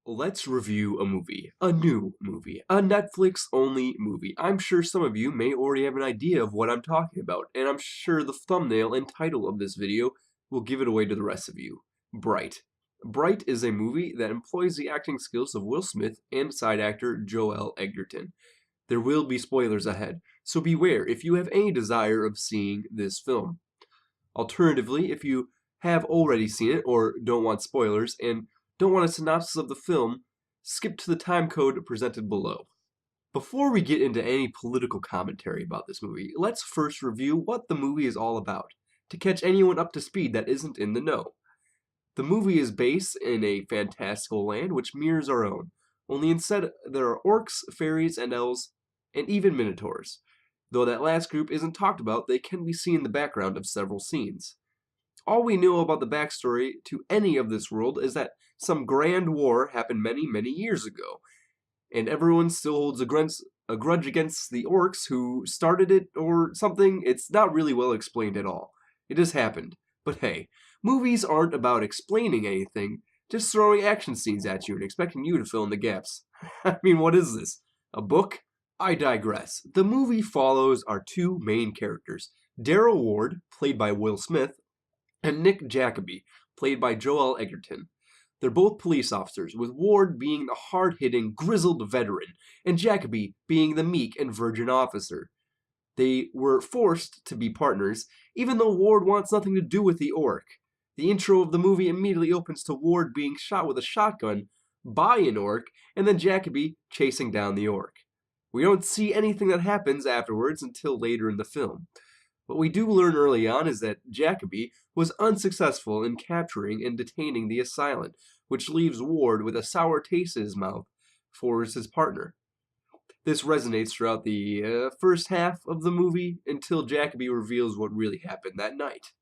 Let's review a movie, a new movie, a Netflix-only movie. I'm sure some of you may already have an idea of what I'm talking about, and I'm sure the thumbnail and title of this video will give it away to the rest of you. Bright. Bright is a movie that employs the acting skills of Will Smith and side actor Joel Edgerton. There will be spoilers ahead, so beware if you have any desire of seeing this film. Alternatively, if you have already seen it or don't want spoilers and don't want a synopsis of the film, skip to the time code presented below. Before we get into any political commentary about this movie, let's first review what the movie is all about, to catch anyone up to speed that isn't in the know. The movie is based in a fantastical land which mirrors our own, only instead there are orcs, fairies, and elves, and even minotaurs. Though that last group isn't talked about, they can be seen in the background of several scenes. All we know about the backstory to any of this world is that some grand war happened many, many years ago, and everyone still holds a grudge against the orcs who started it or something. It's not really well explained at all. It just happened. But hey, movies aren't about explaining anything, just throwing action scenes at you and expecting you to fill in the gaps. I mean, what is this? A book? I digress. The movie follows our two main characters, Daryl Ward, played by Will Smith, and Nick Jacoby, played by Joel Edgerton. They're both police officers, with Ward being the hard-hitting, grizzled veteran, and Jacoby being the meek and virgin officer. They were forced to be partners, even though Ward wants nothing to do with the orc. The intro of the movie immediately opens to Ward being shot with a shotgun by an orc, and then Jacoby chasing down the orc. We don't see anything that happens afterwards until later in the film. What we do learn early on is that Jacoby was unsuccessful in capturing and detaining the assailant, which leaves Ward with a sour taste in his mouth for his partner. This resonates throughout the first half of the movie until Jacoby reveals what really happened that night.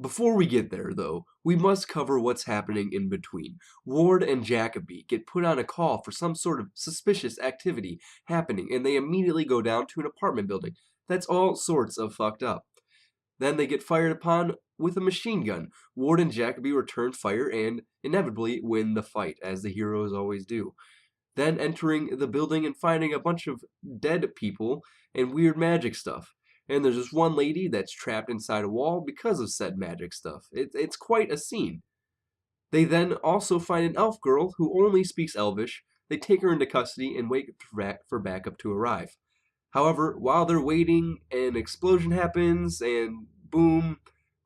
Before we get there, though, we must cover what's happening in between. Ward and Jacoby get put on a call for some sort of suspicious activity happening, and they immediately go down to an apartment building that's all sorts of fucked up. Then they get fired upon with a machine gun. Ward and Jacoby return fire and inevitably win the fight, as the heroes always do. Then entering the building and finding a bunch of dead people and weird magic stuff. And there's this one lady that's trapped inside a wall because of said magic stuff. It's quite a scene. They then also find an elf girl who only speaks Elvish. They take her into custody and wait for backup to arrive. However, while they're waiting, an explosion happens, and boom,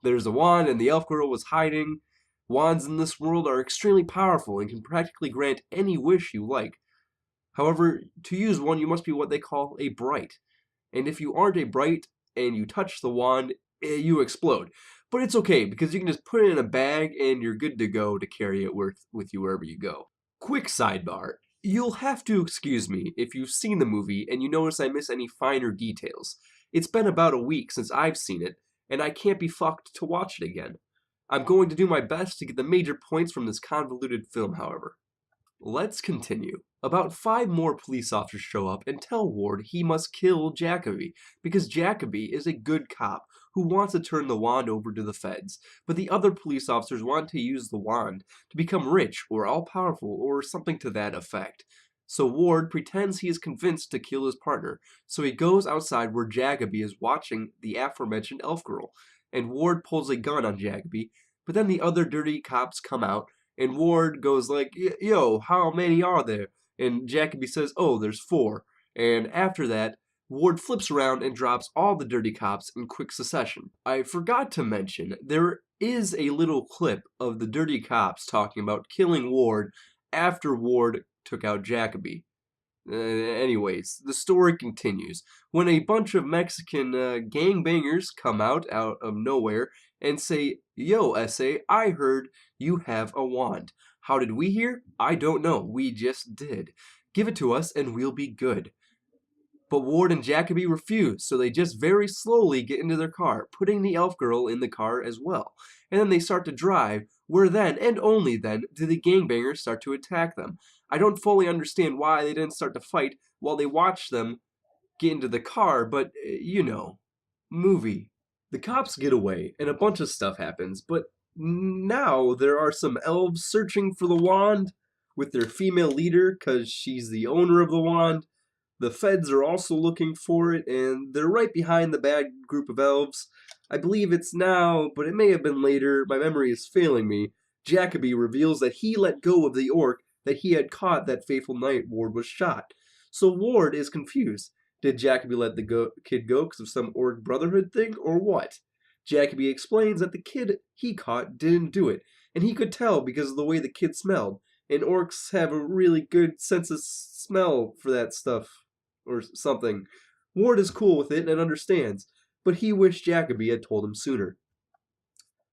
there's a wand, and the elf girl was hiding. Wands in this world are extremely powerful and can practically grant any wish you like. However, to use one, you must be what they call a bright. And if you aren't a bright and you touch the wand, you explode. But it's okay, because you can just put it in a bag and you're good to go to carry it with you wherever you go. Quick sidebar. You'll have to excuse me if you've seen the movie and you notice I miss any finer details. It's been about a week since I've seen it, and I can't be fucked to watch it again. I'm going to do my best to get the major points from this convoluted film, however. Let's continue. About 5 more police officers show up and tell Ward he must kill Jacoby, because Jacoby is a good cop who wants to turn the wand over to the feds, but the other police officers want to use the wand to become rich or all-powerful or something to that effect. So Ward pretends he is convinced to kill his partner, so he goes outside where Jacoby is watching the aforementioned elf girl, and Ward pulls a gun on Jacoby, but then the other dirty cops come out, and Ward goes like, yo, how many are there? And Jacoby says, oh, there's 4. And after that, Ward flips around and drops all the dirty cops in quick succession. I forgot to mention, there is a little clip of the dirty cops talking about killing Ward after Ward took out Jacoby. Anyways, the story continues. When a bunch of Mexican gangbangers come out of nowhere and say, yo, S.A., I heard you have a wand. How did we hear? I don't know. We just did. Give it to us and we'll be good. But Ward and Jacoby refuse, so they just very slowly get into their car, putting the elf girl in the car as well. And then they start to drive, where then, and only then, do the gangbangers start to attack them. I don't fully understand why they didn't start to fight while they watched them get into the car, but, you know, movie. The cops get away, and a bunch of stuff happens, but now there are some elves searching for the wand. with their female leader because she's the owner of the wand. The feds are also looking for it, and they're right behind the bad group of elves. I believe it's now, but it may have been later. My memory is failing me. Jacoby reveals that he let go of the orc that he had caught that fateful night Ward was shot. So Ward is confused. Did Jacoby let the kid go because of some orc brotherhood thing, or what? Jacoby explains that the kid he caught didn't do it, and he could tell because of the way the kid smelled. And orcs have a really good sense of smell for that stuff, or something. Ward is cool with it and understands, but he wished Jacoby had told him sooner.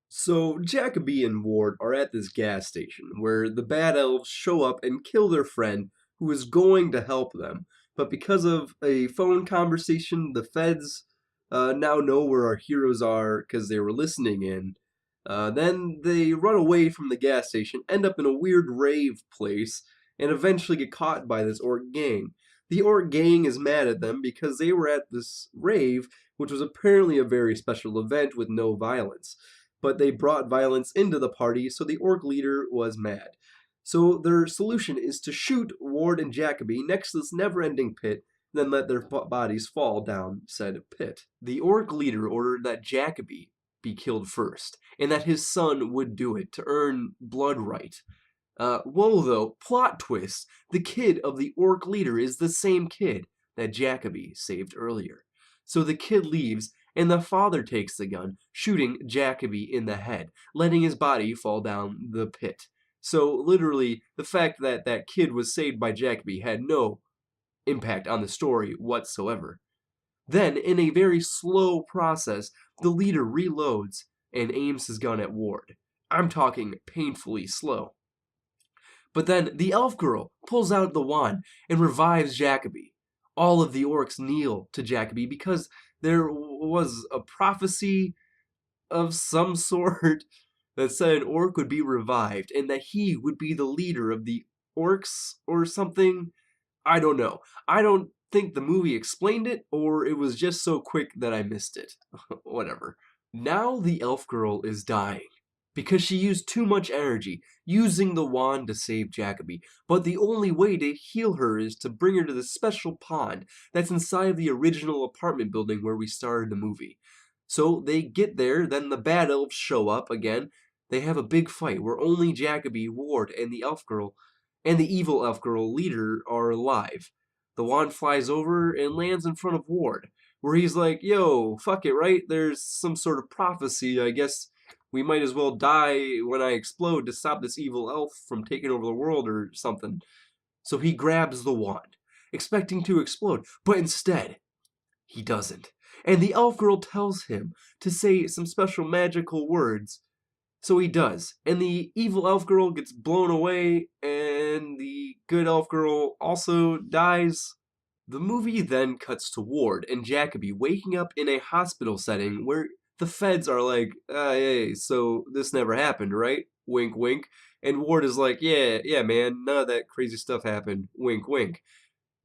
So Jacoby and Ward are at this gas station where the bad elves show up and kill their friend who is going to help them. But because of a phone conversation, the feds now know where our heroes are because they were listening in. Then they run away from the gas station, end up in a weird rave place, and eventually get caught by this orc gang. The orc gang is mad at them because they were at this rave, which was apparently a very special event with no violence. But they brought violence into the party, so the orc leader was mad. So their solution is to shoot Ward and Jacoby next to this never-ending pit, then let their bodies fall down said pit. The orc leader ordered that Jacoby be killed first, and that his son would do it to earn blood right. Whoa though, plot twist, the kid of the orc leader is the same kid that Jacoby saved earlier. So the kid leaves, and the father takes the gun, shooting Jacoby in the head, letting his body fall down the pit. So literally, the fact that that kid was saved by Jacoby had no impact on the story whatsoever. Then, in a very slow process, the leader reloads and aims his gun at Ward. I'm talking painfully slow. But then the elf girl pulls out the wand and revives Jacoby. All of the orcs kneel to Jacoby because there was a prophecy of some sort that said an orc would be revived and that he would be the leader of the orcs or something. I don't know. I don't think the movie explained it, or it was just so quick that I missed it. Whatever. Now the elf girl is dying because she used too much energy using the wand to save Jacoby. But the only way to heal her is to bring her to the special pond that's inside of the original apartment building where we started the movie. So they get there, then the bad elves show up again. They have a big fight where only Jacoby, Ward, and the elf girl and the evil elf girl leader are alive. The wand flies over and lands in front of Ward, where he's like, yo, fuck it, right? There's some sort of prophecy. I guess we might as well die when I explode to stop this evil elf from taking over the world or something. So he grabs the wand, expecting to explode, but instead, he doesn't. And the elf girl tells him to say some special magical words. So he does, and the evil elf girl gets blown away, and the good elf girl also dies. The movie then cuts to Ward and Jacoby waking up in a hospital setting where the feds are like, hey, so this never happened, right? Wink, wink. And Ward is like, yeah, man, none of that crazy stuff happened. Wink, wink.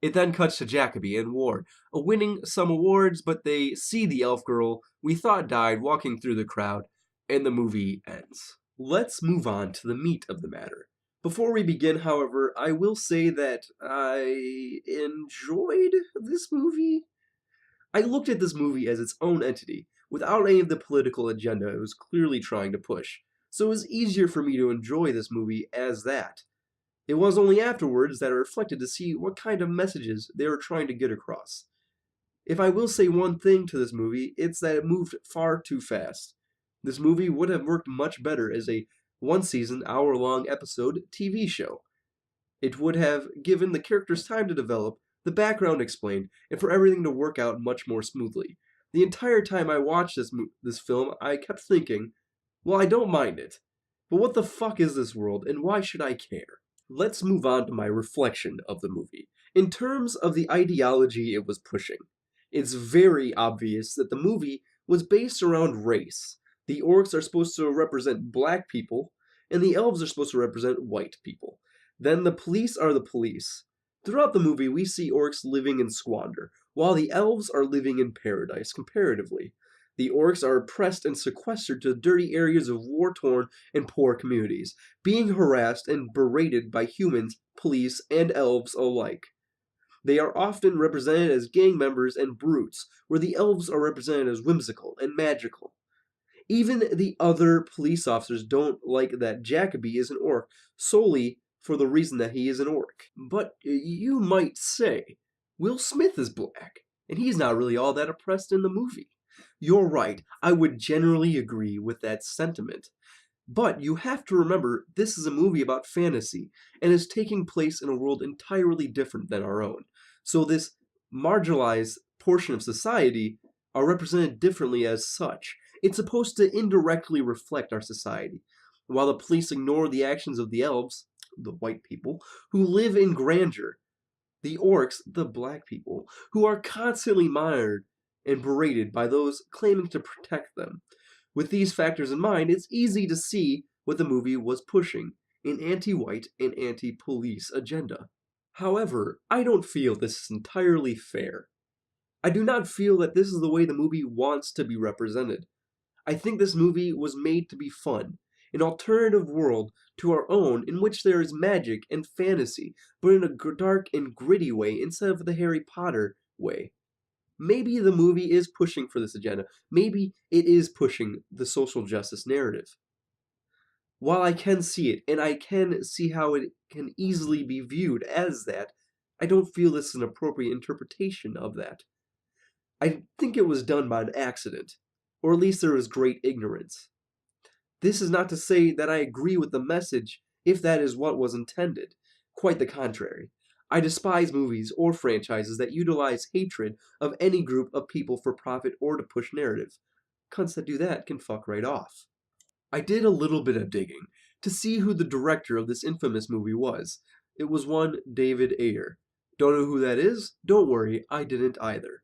It then cuts to Jacoby and Ward, winning some awards, but they see the elf girl we thought died walking through the crowd, and the movie ends. Let's move on to the meat of the matter. Before we begin, however, I will say that I enjoyed this movie. I looked at this movie as its own entity, without any of the political agenda it was clearly trying to push, so it was easier for me to enjoy this movie as that. It was only afterwards that I reflected to see what kind of messages they were trying to get across. If I will say one thing to this movie, it's that it moved far too fast. This movie would have worked much better as a one-season, hour-long episode TV show. It would have given the characters time to develop, the background explained, and for everything to work out much more smoothly. The entire time I watched this film, I kept thinking, well, I don't mind it, but what the fuck is this world, and why should I care? Let's move on to my reflection of the movie. In terms of the ideology it was pushing, it's very obvious that the movie was based around race. The orcs are supposed to represent black people, and the elves are supposed to represent white people. Then the police are the police. Throughout the movie, we see orcs living in squalor, while the elves are living in paradise, comparatively. The orcs are oppressed and sequestered to dirty areas of war-torn and poor communities, being harassed and berated by humans, police, and elves alike. They are often represented as gang members and brutes, where the elves are represented as whimsical and magical. Even the other police officers don't like that Jacoby is an orc solely for the reason that he is an orc. But you might say, Will Smith is black, and he's not really all that oppressed in the movie. You're right, I would generally agree with that sentiment. But you have to remember, this is a movie about fantasy, and is taking place in a world entirely different than our own. So this marginalized portion of society are represented differently as such. It's supposed to indirectly reflect our society. While the police ignore the actions of the elves, the white people, who live in grandeur, the orcs, the black people, who are constantly monitored and berated by those claiming to protect them. With these factors in mind, it's easy to see what the movie was pushing, an anti-white and anti-police agenda. However, I don't feel this is entirely fair. I do not feel that this is the way the movie wants to be represented. I think this movie was made to be fun, an alternative world to our own in which there is magic and fantasy, but in a dark and gritty way instead of the Harry Potter way. Maybe the movie is pushing for this agenda. Maybe it is pushing the social justice narrative. While I can see it, and I can see how it can easily be viewed as that, I don't feel this is an appropriate interpretation of that. I think it was done by an accident, or at least there was great ignorance. This is not to say that I agree with the message if that is what was intended. Quite the contrary. I despise movies or franchises that utilize hatred of any group of people for profit or to push narrative. Cunts that do that can fuck right off. I did a little bit of digging to see who the director of this infamous movie was. It was one David Ayer. Don't know who that is? Don't worry, I didn't either.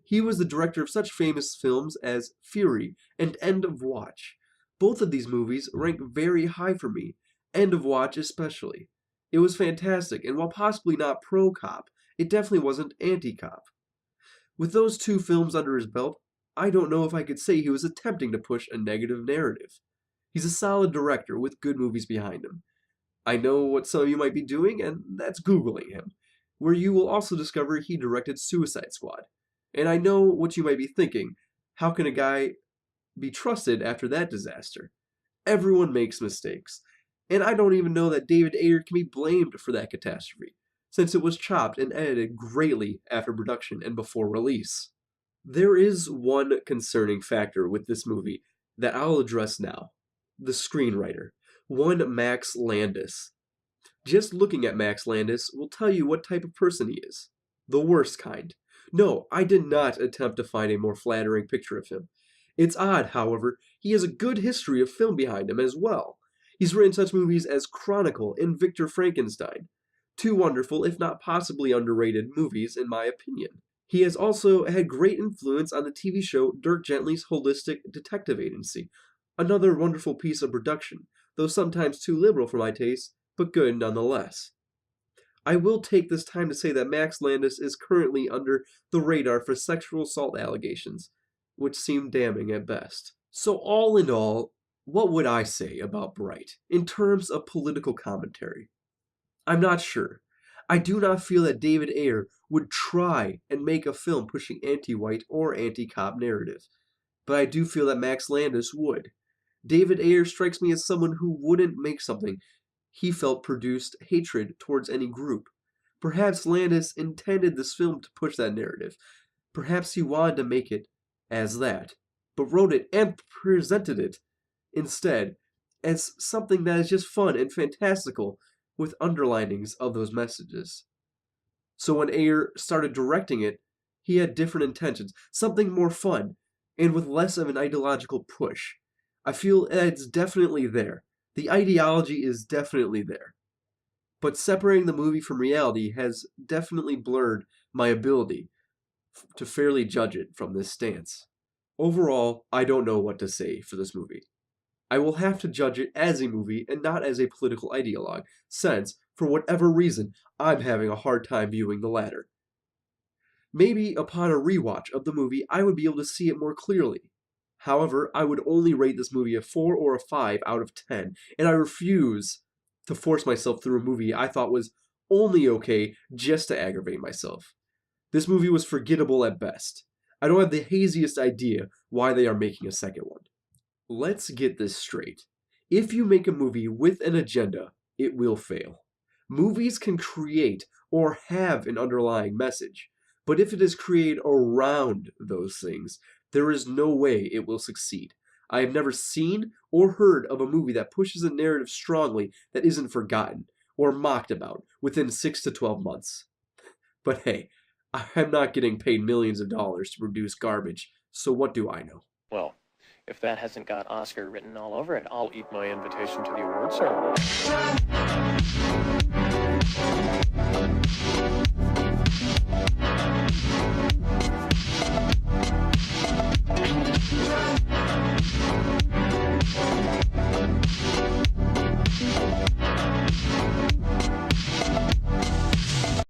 He was the director of such famous films as Fury and End of Watch. Both of these movies rank very high for me, End of Watch especially. It was fantastic, and while possibly not pro-cop, it definitely wasn't anti-cop. With those two films under his belt, I don't know if I could say he was attempting to push a negative narrative. He's a solid director with good movies behind him. I know what some of you might be doing, and that's Googling him, where you will also discover he directed Suicide Squad. And I know what you might be thinking. How can a guy be trusted after that disaster? Everyone makes mistakes. And I don't even know that David Ayer can be blamed for that catastrophe, since it was chopped and edited greatly after production and before release. There is one concerning factor with this movie that I'll address now. The screenwriter, one Max Landis. Just looking at Max Landis will tell you what type of person he is. The worst kind. No, I did not attempt to find a more flattering picture of him. It's odd, however, he has a good history of film behind him as well. He's written such movies as Chronicle and Victor Frankenstein. Two wonderful, if not possibly underrated, movies in my opinion. He has also had great influence on the TV show Dirk Gently's Holistic Detective Agency, another wonderful piece of production, though sometimes too liberal for my taste, but good nonetheless. I will take this time to say that Max Landis is currently under the radar for sexual assault allegations, which seem damning at best. So all in all, what would I say about Bright in terms of political commentary? I'm not sure. I do not feel that David Ayer would try and make a film pushing anti-white or anti-cop narrative, but I do feel that Max Landis would. David Ayer strikes me as someone who wouldn't make something he felt produced hatred towards any group. Perhaps Landis intended this film to push that narrative. Perhaps he wanted to make it as that, but wrote it and presented it instead as something that is just fun and fantastical with underlinings of those messages. So when Ayer started directing it, he had different intentions, something more fun, and with less of an ideological push. I feel it's definitely there. The ideology is definitely there. But separating the movie from reality has definitely blurred my ability to fairly judge it from this stance. Overall, I don't know what to say for this movie. I will have to judge it as a movie and not as a political ideologue, since, for whatever reason, I'm having a hard time viewing the latter. Maybe upon a rewatch of the movie, I would be able to see it more clearly. However, I would only rate this movie a 4 or a 5 out of 10, and I refuse to force myself through a movie I thought was only okay just to aggravate myself. This movie was forgettable at best. I don't have the haziest idea why they are making a second one. Let's get this straight. If you make a movie with an agenda, it will fail. Movies can create or have an underlying message, but if it is created around those things, there is no way it will succeed. I have never seen or heard of a movie that pushes a narrative strongly that isn't forgotten or mocked about within 6 to 12 months. But hey, I'm not getting paid millions of dollars to produce garbage, so what do I know? Well, if that hasn't got Oscar written all over it, I'll eat my invitation to the award ceremony.